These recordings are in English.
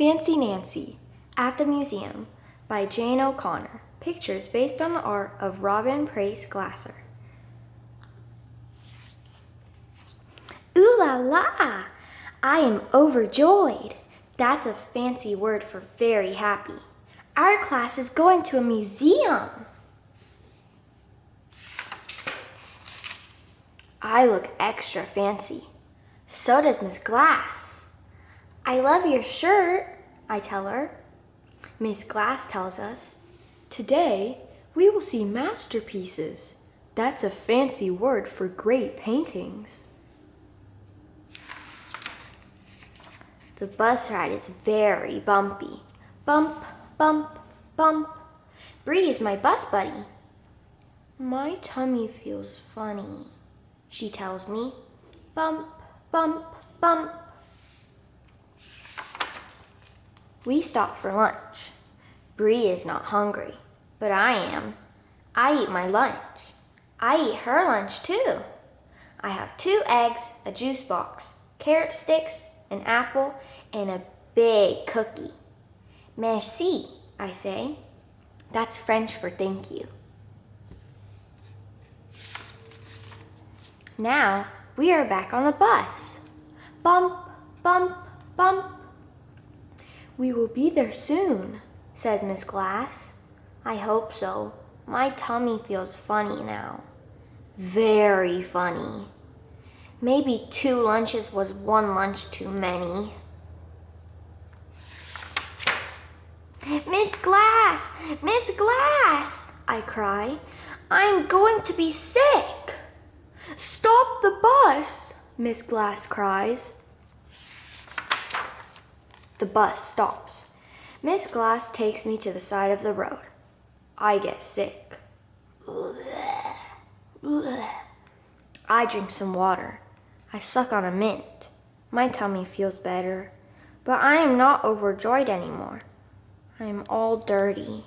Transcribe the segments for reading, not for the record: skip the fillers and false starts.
Fancy Nancy at the Museum by Jane O'Connor. Pictures based on the art of Robin Price Glasser. Ooh la la! I am overjoyed. That's a fancy word for very happy. Our class is going to a museum. I look extra fancy. So does Miss Glass. I love your shirt, I tell her. Miss Glass tells us, today we will see masterpieces. That's a fancy word for great paintings. The bus ride is very bumpy. Bump, bump, bump. Bree is my bus buddy. My tummy feels funny, she tells me. Bump, bump, bump. We stop for lunch. Bree is not hungry, but I am. I eat my lunch. I eat her lunch too. I have 2 eggs, a juice box, carrot sticks, an apple, and a big cookie. Merci, I say. That's French for thank you. Now we are back on the bus. Bump, bump, bump. We will be there soon, says Miss Glass. I hope so. My tummy feels funny now. Very funny. Maybe 2 lunches was 1 lunch too many. Miss Glass! Miss Glass! I cry. I'm going to be sick. Stop the bus! Miss Glass cries. The bus stops. Miss Glass takes me to the side of the road. I get sick. I drink some water. I suck on a mint. My tummy feels better, but I am not overjoyed anymore. I am all dirty.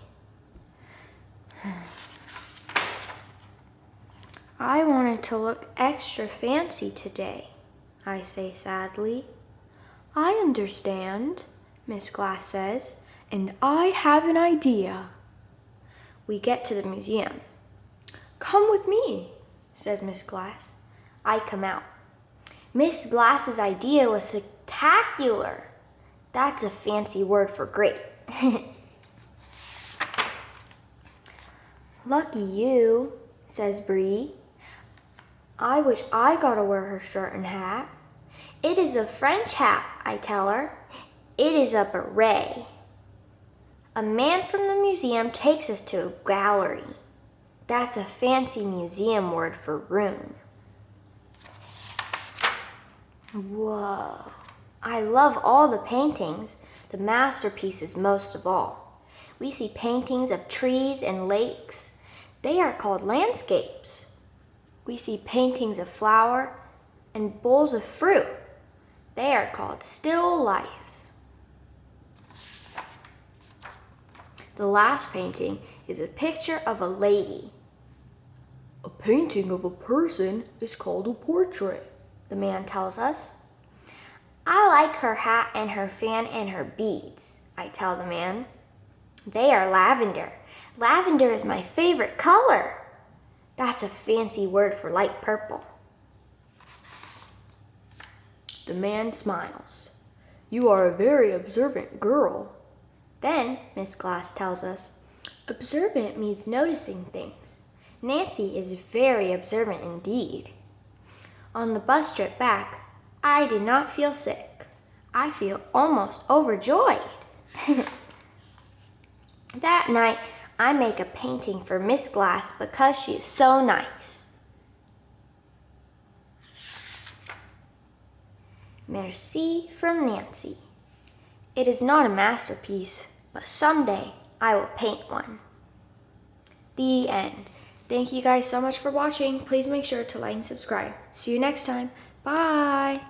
I wanted to look extra fancy today, I say sadly. I understand, Miss Glass says, and I have an idea. We get to the museum. Come with me, says Miss Glass. I come out. Miss Glass's idea was spectacular. That's a fancy word for great. Lucky you, says Bree. I wish I got to wear her shirt and hat. It is a French hat, I tell her. It is a beret. A man from the museum takes us to a gallery. That's a fancy museum word for room. Whoa. I love all the paintings, the masterpieces most of all. We see paintings of trees and lakes. They are called landscapes. We see paintings of flower and bowls of fruit. They are called still lifes. The last painting is a picture of a lady. A painting of a person is called a portrait, the man tells us. I like her hat and her fan and her beads, I tell the man. They are lavender. Lavender is my favorite color. That's a fancy word for light purple. The man smiles. You are a very observant girl. Then, Miss Glass tells us, observant means noticing things. Nancy is very observant indeed. On the bus trip back, I did not feel sick. I feel almost overjoyed. That night, I make a painting for Miss Glass because she is so nice. Merci from Nancy. It is not a masterpiece, but someday I will paint one. The end. Thank you guys so much for watching. Please make sure to like and subscribe. See you next time. Bye.